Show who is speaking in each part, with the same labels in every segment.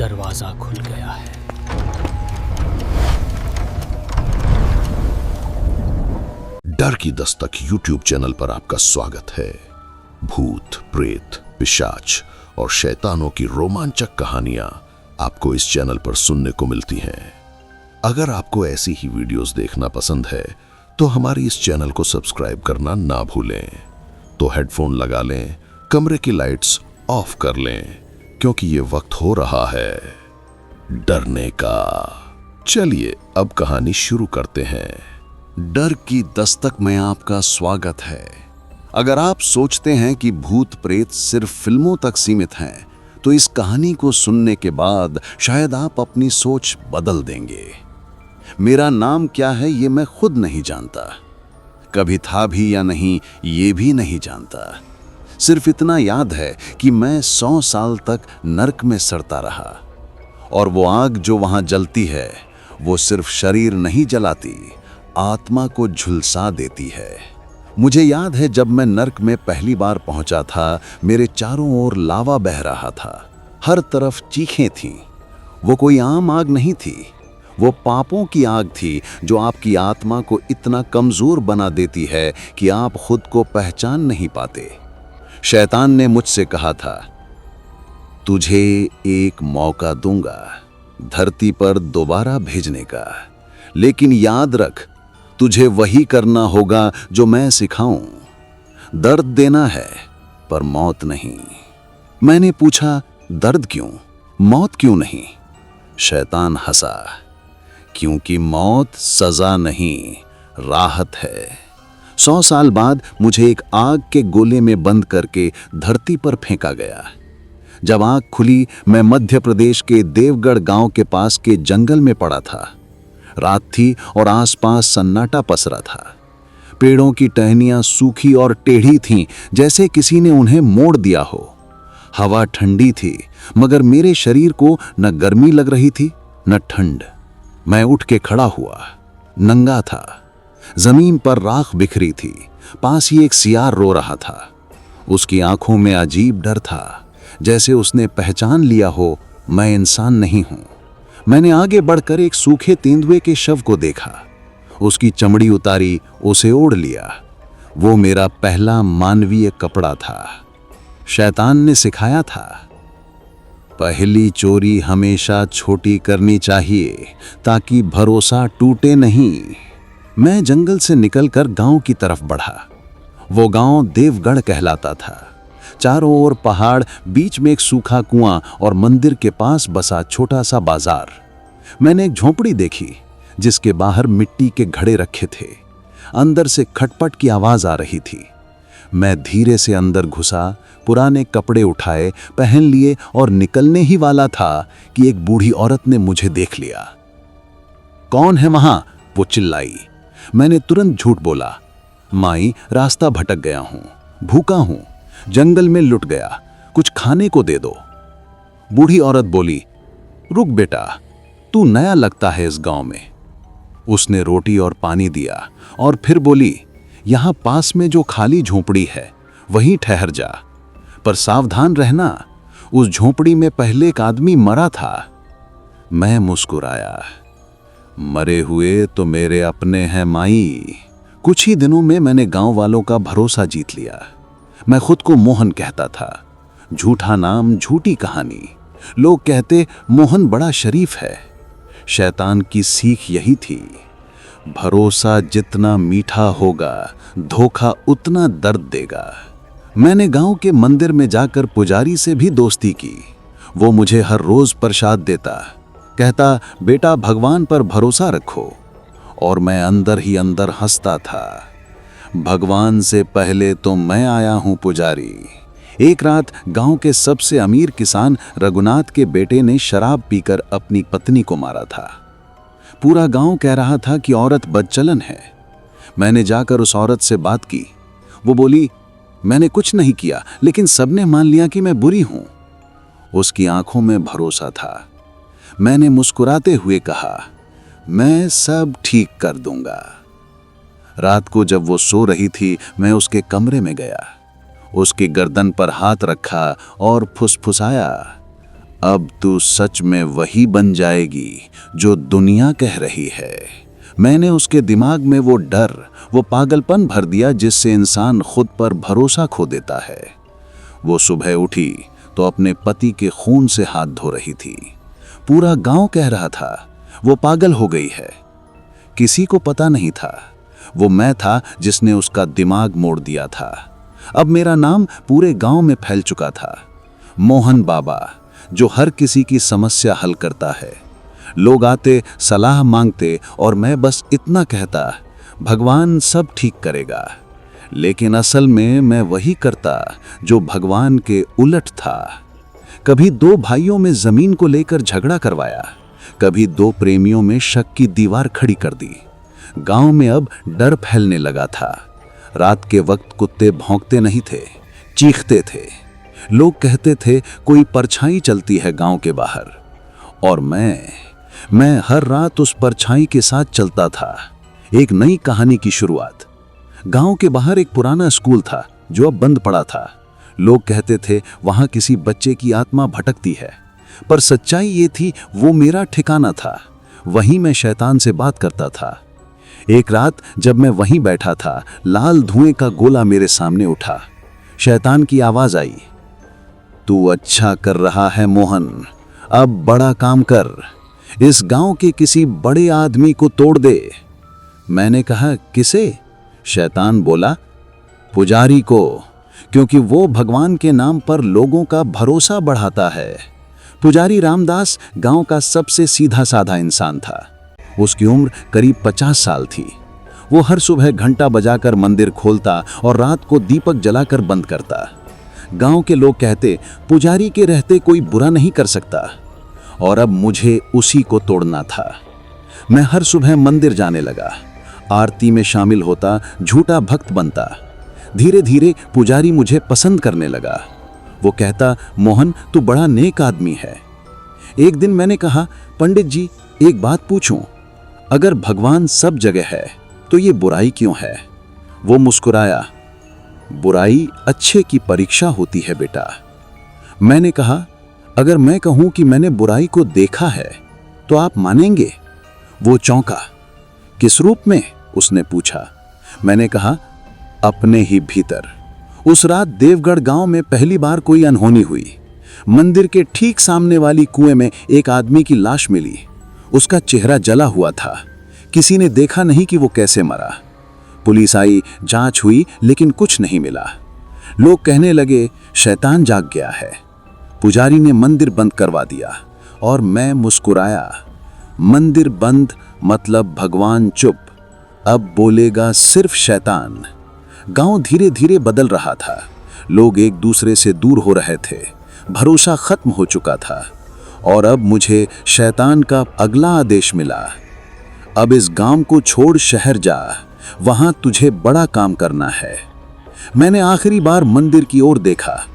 Speaker 1: दरवाजा खुल गया है।
Speaker 2: डर की दस्तक यूट्यूब चैनल पर आपका स्वागत है। भूत, प्रेत, पिशाच और शैतानों की रोमांचक कहानियां आपको इस चैनल पर सुनने को मिलती हैं। अगर आपको ऐसी ही वीडियोस देखना पसंद है तो हमारी इस चैनल को सब्सक्राइब करना ना भूलें। तो हेडफोन लगा लें, कमरे की लाइट्स ऑफ कर लें, क्योंकि ये वक्त हो रहा है डरने का। चलिए अब कहानी शुरू करते हैं।
Speaker 3: डर की दस्तक में आपका स्वागत है। अगर आप सोचते हैं कि भूत प्रेत सिर्फ फिल्मों तक सीमित हैं, तो इस कहानी को सुनने के बाद शायद आप अपनी सोच बदल देंगे। मेरा नाम क्या है ये मैं खुद नहीं जानता, कभी था भी या नहीं ये भी नहीं जानता। सिर्फ इतना याद है कि मैं 100 साल तक नरक में सड़ता रहा, और वो आग जो वहां जलती है वो सिर्फ शरीर नहीं जलाती, आत्मा को झुलसा देती है। मुझे याद है जब मैं नरक में पहली बार पहुंचा था, मेरे चारों ओर लावा बह रहा था, हर तरफ चीखें थीं। वो कोई आम आग नहीं थी, वो पापों की आग थी जो आपकी आत्मा को इतना कमजोर बना देती है कि आप खुद को पहचान नहीं पाते। शैतान ने मुझसे कहा था, तुझे एक मौका दूंगा धरती पर दोबारा भेजने का, लेकिन याद रख तुझे वही करना होगा जो मैं सिखाऊं। दर्द देना है पर मौत नहीं। मैंने पूछा, दर्द क्यों, मौत क्यों नहीं? शैतान हंसा, क्योंकि मौत सजा नहीं, राहत है। 100 साल बाद मुझे एक आग के गोले में बंद करके धरती पर फेंका गया। जब आंख खुली, मैं मध्य प्रदेश के देवगढ़ गांव के पास के जंगल में पड़ा था। रात थी और आसपास सन्नाटा पसरा था। पेड़ों की टहनियां सूखी और टेढ़ी थीं, जैसे किसी ने उन्हें मोड़ दिया हो। हवा ठंडी थी, मगर मेरे शरीर को न गर्मी लग रही थी न ठंड। मैं उठ के खड़ा हुआ, नंगा था। जमीन पर राख बिखरी थी, पास ही एक सियार रो रहा था। उसकी आंखों में अजीब डर था, जैसे उसने पहचान लिया हो मैं इंसान नहीं हूं। मैंने आगे बढ़कर एक सूखे तेंदुए के शव को देखा। उसकी चमड़ी उतारी, उसे ओढ़ लिया। वो मेरा पहला मानवीय कपड़ा था। शैतान ने सिखाया था, पहली चोरी हमेशा छोटी करनी चाहिए ताकि भरोसा टूटे नहीं। मैं जंगल से निकलकर गांव की तरफ बढ़ा। वो गांव देवगढ़ कहलाता था। चारों ओर पहाड़, बीच में एक सूखा कुआं और मंदिर के पास बसा छोटा सा बाजार। मैंने एक झोपड़ी देखी जिसके बाहर मिट्टी के घड़े रखे थे। अंदर से खटपट की आवाज आ रही थी। मैं धीरे से अंदर घुसा, पुराने कपड़े उठाए, पहन लिए और निकलने ही वाला था कि एक बूढ़ी औरत ने मुझे देख लिया। कौन है वहां? वो चिल्लाई। मैंने तुरंत झूठ बोला, माई रास्ता भटक गया हूं, भूखा हूं, जंगल में लुट गया, कुछ खाने को दे दो। बूढ़ी औरत बोली, रुक बेटा, तू नया लगता है इस गांव में। उसने रोटी और पानी दिया और फिर बोली, यहां पास में जो खाली झोपड़ी है वहीं ठहर जा, पर सावधान रहना, उस झोपड़ी में पहले एक आदमी मरा था। मैं मुस्कुराया, मरे हुए तो मेरे अपने हैं माई। कुछ ही दिनों में मैंने गांव वालों का भरोसा जीत लिया। मैं खुद को मोहन कहता था। झूठा नाम, झूठी कहानी। लोग कहते मोहन बड़ा शरीफ है। शैतान की सीख यही थी, भरोसा जितना मीठा होगा, धोखा उतना दर्द देगा। मैंने गांव के मंदिर में जाकर पुजारी से भी दोस्ती की। वो मुझे हर रोज प्रसाद देता, कहता बेटा भगवान पर भरोसा रखो, और मैं अंदर ही अंदर हंसता था, भगवान से पहले तो मैं आया हूं पुजारी। एक रात गांव के सबसे अमीर किसान रघुनाथ के बेटे ने शराब पीकर अपनी पत्नी को मारा था। पूरा गांव कह रहा था कि औरत बदचलन है। मैंने जाकर उस औरत से बात की। वो बोली, मैंने कुछ नहीं किया, लेकिन सबने मान लिया कि मैं बुरी हूं। उसकी आंखों में भरोसा था। मैंने मुस्कुराते हुए कहा, मैं सब ठीक कर दूंगा। रात को जब वो सो रही थी, मैं उसके कमरे में गया, उसकी गर्दन पर हाथ रखा और फुसफुसाया, अब तू सच में वही बन जाएगी जो दुनिया कह रही है। मैंने उसके दिमाग में वो डर, वो पागलपन भर दिया जिससे इंसान खुद पर भरोसा खो देता है। वो सुबह उठी तो अपने पति के खून से हाथ धो रही थी। पूरा गांव कह रहा था वो पागल हो गई है। किसी को पता नहीं था वो मैं था जिसने उसका दिमाग मोड़ दिया था। अब मेरा नाम पूरे गांव में फैल चुका था, मोहन बाबा, जो हर किसी की समस्या हल करता है। लोग आते, सलाह मांगते और मैं बस इतना कहता, भगवान सब ठीक करेगा। लेकिन असल में मैं वही करता जो भगवान के उलट था। कभी दो भाइयों में जमीन को लेकर झगड़ा करवाया, कभी दो प्रेमियों में शक की दीवार खड़ी कर दी। गांव में अब डर फैलने लगा था। रात के वक्त कुत्ते भौंकते नहीं थे, चीखते थे। लोग कहते थे कोई परछाई चलती है गांव के बाहर। और मैं हर रात उस परछाई के साथ चलता था। एक नई कहानी की शुरुआत। गांव के बाहर एक पुराना स्कूल था जो अब बंद पड़ा था। लोग कहते थे वहां किसी बच्चे की आत्मा भटकती है, पर सच्चाई ये थी वो मेरा ठिकाना था। वहीं मैं शैतान से बात करता था। एक रात जब मैं वहीं बैठा था, लाल धुएं का गोला मेरे सामने उठा। शैतान की आवाज आई, तू अच्छा कर रहा है मोहन, अब बड़ा काम कर, इस गांव के किसी बड़े आदमी को तोड़ दे। मैंने कहा किसे? शैतान बोला, पुजारी को, क्योंकि वो भगवान के नाम पर लोगों का भरोसा बढ़ाता है। पुजारी रामदास गांव का सबसे सीधा साधा इंसान था। उसकी उम्र करीब 50 साल थी। वो हर सुबह घंटा बजाकर मंदिर खोलता और रात को दीपक जलाकर बंद करता। गांव के लोग कहते पुजारी के रहते कोई बुरा नहीं कर सकता। और अब मुझे उसी को तोड़ना था। मैं हर सुबह मंदिर जाने लगा, आरती में शामिल होता, झूठा भक्त बनता। धीरे धीरे पुजारी मुझे पसंद करने लगा। वो कहता, मोहन तू बड़ा नेक आदमी है। एक दिन मैंने कहा, पंडित जी एक बात पूछूं, अगर भगवान सब जगह है तो ये बुराई क्यों है? वो मुस्कुराया, बुराई अच्छे की परीक्षा होती है बेटा। मैंने कहा, अगर मैं कहूं कि मैंने बुराई को देखा है तो आप मानेंगे? वो चौंका। किस रूप में? उसने पूछा। मैंने कहा, अपने ही भीतर। उस रात देवगढ़ गांव में पहली बार कोई अनहोनी हुई। मंदिर के ठीक सामने वाली कुएं में एक आदमी की लाश मिली। उसका चेहरा जला हुआ था। किसी ने देखा नहीं कि वो कैसे मरा। पुलिस आई, जांच हुई, लेकिन कुछ नहीं मिला। लोग कहने लगे शैतान जाग गया है। पुजारी ने मंदिर बंद करवा दिया और मैं मुस्कुराया। मंदिर बंद मतलब भगवान चुप, अब बोलेगा सिर्फ शैतान। गांव धीरे धीरे बदल रहा था। लोग एक दूसरे से दूर हो रहे थे, भरोसा खत्म हो चुका था। और अब मुझे शैतान का अगला आदेश मिला, अब इस गांव को छोड़ शहर जा, वहां तुझे बड़ा काम करना है। मैंने आखिरी बार मंदिर की ओर देखा।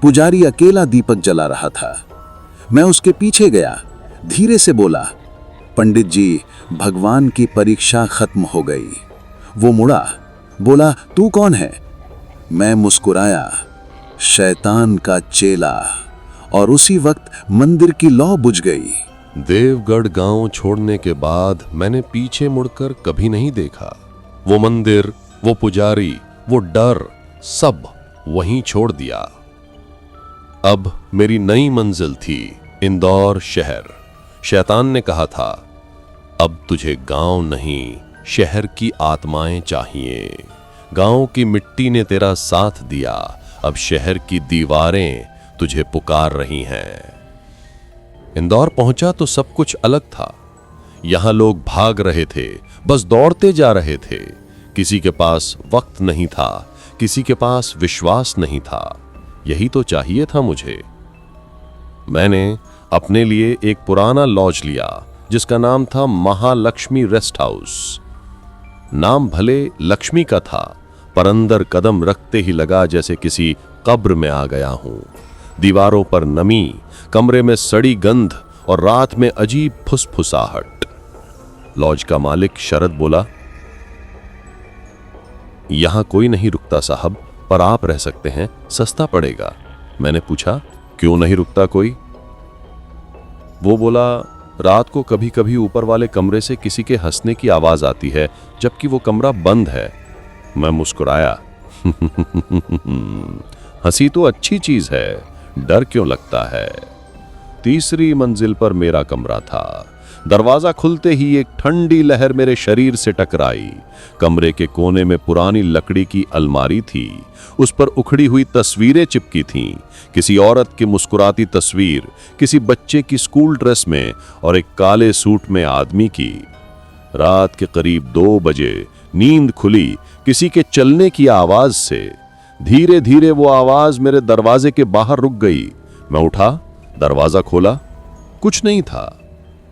Speaker 3: पुजारी अकेला दीपक जला रहा था। मैं उसके पीछे गया, धीरे से बोला, पंडित जी भगवान की परीक्षा खत्म हो गई। वो मुड़ा, बोला, तू कौन है? मैं मुस्कुराया, शैतान का चेला। और उसी वक्त मंदिर की लौ बुझ गई।
Speaker 1: देवगढ़ गांव छोड़ने के बाद मैंने पीछे मुड़कर कभी नहीं देखा। वो मंदिर, वो पुजारी, वो डर, सब वहीं छोड़ दिया। अब मेरी नई मंजिल थी इंदौर शहर। शैतान ने कहा था, अब तुझे गांव नहीं शहर की आत्माएं चाहिए। गांव की मिट्टी ने तेरा साथ दिया, अब शहर की दीवारें तुझे पुकार रही हैं। इंदौर पहुंचा तो सब कुछ अलग था। यहां लोग भाग रहे थे, बस दौड़ते जा रहे थे। किसी के पास वक्त नहीं था, किसी के पास विश्वास नहीं था। यही तो चाहिए था मुझे। मैंने अपने लिए एक पुराना लॉज लिया जिसका नाम था महालक्ष्मी रेस्ट हाउस। नाम भले लक्ष्मी का था, पर अंदर कदम रखते ही लगा जैसे किसी कब्र में आ गया हूं। दीवारों पर नमी, कमरे में सड़ी गंध और रात में अजीब फुसफुसाहट। लॉज का मालिक शरद बोला, यहां कोई नहीं रुकता साहब, पर आप रह सकते हैं, सस्ता पड़ेगा। मैंने पूछा, क्यों नहीं रुकता कोई? वो बोला, रात को कभी कभी ऊपर वाले कमरे से किसी के हंसने की आवाज आती है जबकि वो कमरा बंद है। मैं मुस्कुराया। हंसी तो अच्छी चीज है, डर क्यों लगता है। तीसरी मंजिल पर मेरा कमरा था। दरवाजा खुलते ही एक ठंडी लहर मेरे शरीर से टकराई। कमरे के कोने में पुरानी लकड़ी की अलमारी थी। उस पर उखड़ी हुई तस्वीरें चिपकी थीं। किसी औरत की मुस्कुराती तस्वीर, किसी बच्चे की स्कूल ड्रेस में और एक काले सूट में आदमी की। रात के करीब 2 बजे नींद खुली किसी के चलने की आवाज से। धीरे धीरे वो आवाज मेरे दरवाजे के बाहर रुक गई। मैं उठा, दरवाजा खोला, कुछ नहीं था।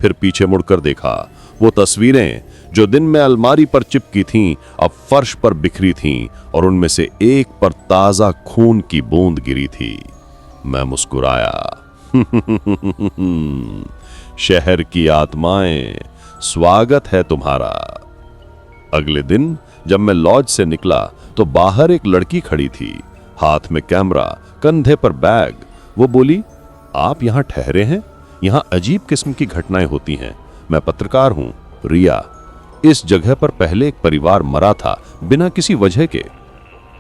Speaker 1: फिर पीछे मुड़कर देखा, वो तस्वीरें जो दिन में अलमारी पर चिपकी थीं अब फर्श पर बिखरी थीं और उनमें से एक पर ताजा खून की बूंद गिरी थी। मैं मुस्कुराया। शहर की आत्माएं, स्वागत है तुम्हारा। अगले दिन जब मैं लॉज से निकला तो बाहर एक लड़की खड़ी थी, हाथ में कैमरा, कंधे पर बैग। वो बोली, आप यहां ठहरे हैं? यहां अजीब किस्म की घटनाएं होती हैं। मैं पत्रकार हूं, रिया। इस जगह पर पहले एक परिवार मरा था बिना किसी वजह के।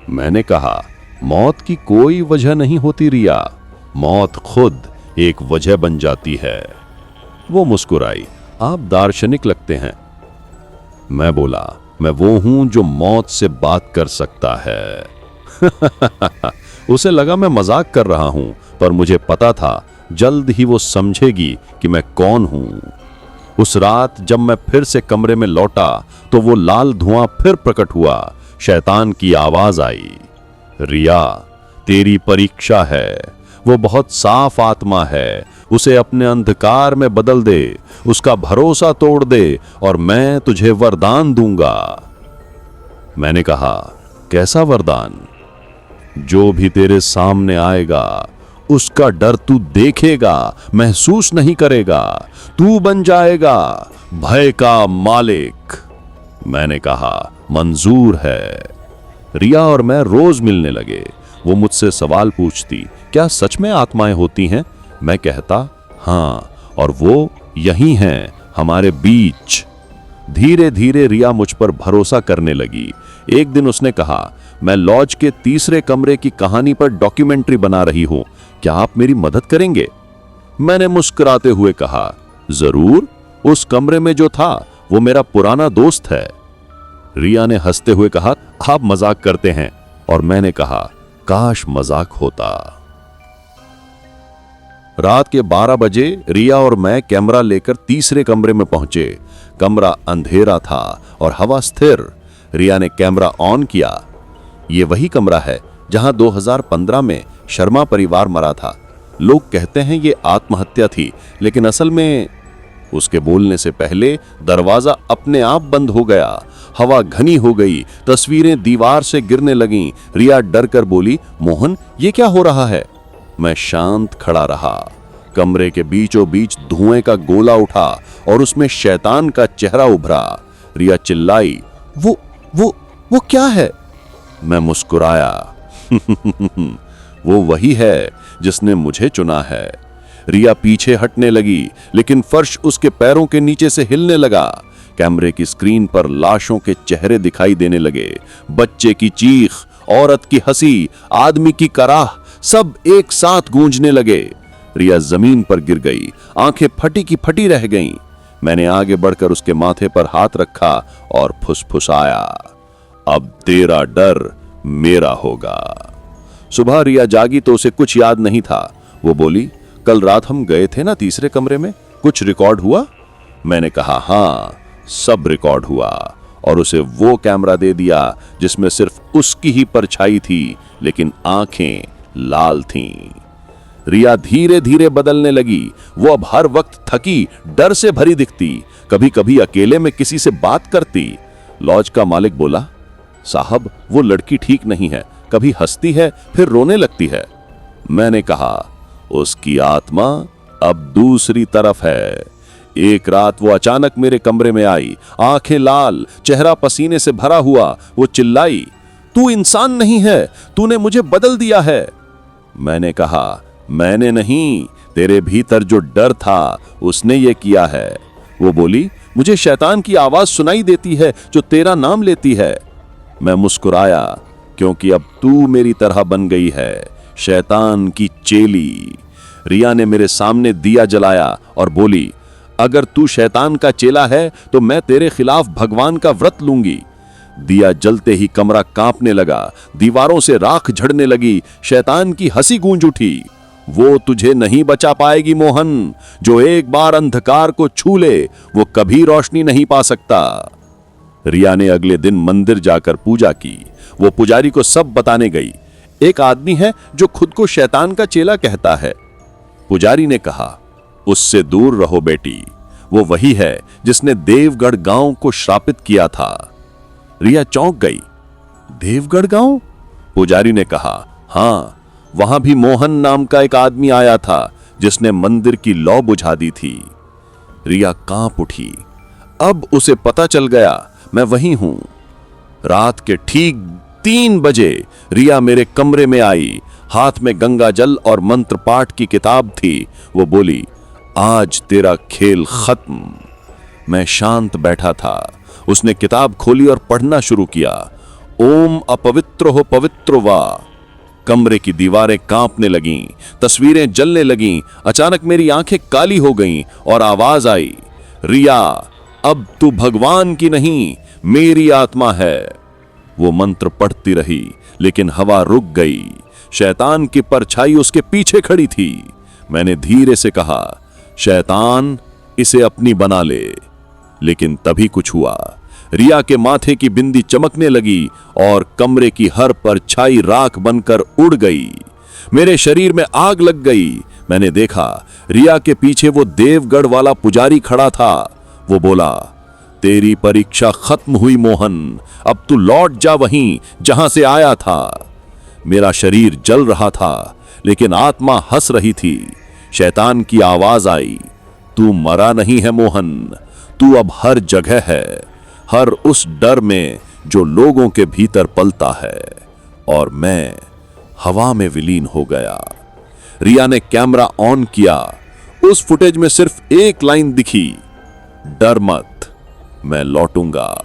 Speaker 1: मैंने कहा, मौत की कोई वजह नहीं होती रिया, मौत खुद एक वजह बन जाती है। वो मुस्कुराई, आप दार्शनिक लगते हैं। मैं बोला, मैं वो हूं जो मौत से बात कर सकता है। उसे लगा मैं मजाक कर रहा हूं, पर मुझे पता था जल्द ही वो समझेगी कि मैं कौन हूं। उस रात जब मैं फिर से कमरे में लौटा तो वो लाल धुआं फिर प्रकट हुआ। शैतान की आवाज आई, रिया, तेरी परीक्षा है। वो बहुत साफ आत्मा है, उसे अपने अंधकार में बदल दे, उसका भरोसा तोड़ दे और मैं तुझे वरदान दूंगा। मैंने कहा, कैसा वरदान? जो भी तेरे सामने आएगा उसका डर तू देखेगा, महसूस नहीं करेगा। तू बन जाएगा भय का मालिक। मैंने कहा, मंजूर है। रिया और मैं रोज मिलने लगे। वो मुझसे सवाल पूछती, क्या सच में आत्माएं होती हैं? मैं कहता, हाँ, और वो यही हैं हमारे बीच। धीरे धीरे रिया मुझ पर भरोसा करने लगी। एक दिन उसने कहा, मैं लॉज के तीसरे कमरे की कहानी पर डॉक्यूमेंट्री बना रही हूं, क्या आप मेरी मदद करेंगे? मैंने मुस्कुराते हुए कहा, जरूर। उस कमरे में जो था वो मेरा पुराना दोस्त है। रिया ने हंसते हुए कहा, आप मजाक करते हैं। और मैंने कहा, काश मजाक होता। रात के 12 बजे रिया और मैं कैमरा लेकर तीसरे कमरे में पहुंचे। कमरा अंधेरा था और हवा स्थिर। रिया ने कैमरा ऑन किया। ये वही कमरा है जहां 2015 में शर्मा परिवार मरा था। लोग कहते हैं ये आत्महत्या थी, लेकिन असल में। उसके बोलने से पहले दरवाजा अपने आप बंद हो गया। हवा घनी हो गई, तस्वीरें दीवार से गिरने लगीं। रिया डर कर बोली, मोहन, ये क्या हो रहा है? मैं शांत खड़ा रहा। कमरे के बीचों बीच धुएं का गोला उठा और उसमें शैतान का चेहरा उभरा। रिया चिल्लाई, वो क्या है? मैं मुस्कुराया। वो वही है जिसने मुझे चुना है। रिया पीछे हटने लगी, लेकिन फर्श उसके पैरों के नीचे से हिलने लगा। कैमरे की स्क्रीन पर लाशों के चेहरे दिखाई देने लगे। बच्चे की चीख, औरत की हंसी, आदमी की कराह, सब एक साथ गूंजने लगे। रिया जमीन पर गिर गई, आंखें फटी की फटी रह गईं। मैंने आगे बढ़कर उसके माथे पर हाथ रखा और फुसफुसाया, अब तेरा डर मेरा होगा। सुबह रिया जागी तो उसे कुछ याद नहीं था। वो बोली, कल रात हम गए थे ना तीसरे कमरे में, कुछ रिकॉर्ड हुआ? मैंने कहा, हाँ, सब रिकॉर्ड हुआ। और उसे वो कैमरा दे दिया जिसमें सिर्फ उसकी ही परछाई थी, लेकिन आंखें लाल थीं। रिया धीरे धीरे बदलने लगी। वो अब हर वक्त थकी, डर से भरी दिखती। कभी कभी अकेले में किसी से बात करती। लॉज का मालिक बोला, साहब, वो लड़की ठीक नहीं है, कभी हंसती है फिर रोने लगती है। मैंने कहा, उसकी आत्मा अब दूसरी तरफ है। एक रात वो अचानक मेरे कमरे में आई, आंखें लाल, चेहरा पसीने से भरा हुआ। वो चिल्लाई, तू इंसान नहीं है, तूने मुझे बदल दिया है। मैंने कहा, मैंने नहीं,
Speaker 4: तेरे भीतर जो डर था उसने ये किया है। वो बोली, मुझे शैतान की आवाज सुनाई देती है जो तेरा नाम लेती है। मैं मुस्कुराया, क्योंकि अब तू मेरी तरह बन गई है, शैतान की चेली। रिया ने मेरे सामने दिया जलाया और बोली, अगर तू शैतान का चेला है तो मैं तेरे खिलाफ भगवान का व्रत लूंगी। दिया जलते ही कमरा कांपने लगा, दीवारों से राख झड़ने लगी। शैतान की हंसी गूंज उठी। वो तुझे नहीं बचा पाएगी मोहन। जो एक बार अंधकार को छू ले वो कभी रोशनी नहीं पा सकता। रिया ने अगले दिन मंदिर जाकर पूजा की। वो पुजारी को सब बताने गई। एक आदमी है जो खुद को शैतान का चेला कहता है। पुजारी ने कहा, उससे दूर रहो बेटी, वो वही है जिसने देवगढ़ गांव को श्रापित किया था। रिया चौंक गई। देवगढ़ गांव? पुजारी ने कहा, हां, वहां भी मोहन नाम का एक आदमी आया था जिसने मंदिर की लौ बुझा दी थी। रिया कांप उठी। अब उसे पता चल गया मैं वही हूं। रात के ठीक 3 बजे रिया मेरे कमरे में आई। हाथ में गंगा जल और मंत्र पाठ की किताब थी। वो बोली, आज तेरा खेल खत्म। मैं शांत बैठा था। उसने किताब खोली और पढ़ना शुरू किया। ओम अपवित्र हो पवित्र वा। कमरे की दीवारें कांपने लगीं, तस्वीरें जलने लगीं। अचानक मेरी आंखें काली हो गईं और आवाज आई, रिया, अब तू भगवान की नहीं, मेरी आत्मा है। वो मंत्र पढ़ती रही, लेकिन हवा रुक गई। शैतान की परछाई उसके पीछे खड़ी थी। मैंने धीरे से कहा, शैतान, इसे अपनी बना ले। लेकिन तभी कुछ हुआ। रिया के माथे की बिंदी चमकने लगी और कमरे की हर परछाई राख बनकर उड़ गई। मेरे शरीर में आग लग गई। मैंने देखा, रिया के पीछे वो देवगढ़ वाला पुजारी खड़ा था। वो बोला, तेरी परीक्षा खत्म हुई मोहन, अब तू लौट जा वहीं जहां से आया था। मेरा शरीर जल रहा था, लेकिन आत्मा हंस रही थी। शैतान की आवाज आई, तू मरा नहीं है मोहन, तू अब हर जगह है, हर उस डर में जो लोगों के भीतर पलता है। और मैं हवा में विलीन हो गया। रिया ने कैमरा ऑन किया। उस फुटेज में सिर्फ एक लाइन दिखी, डर मत, मैं लौटूंगा।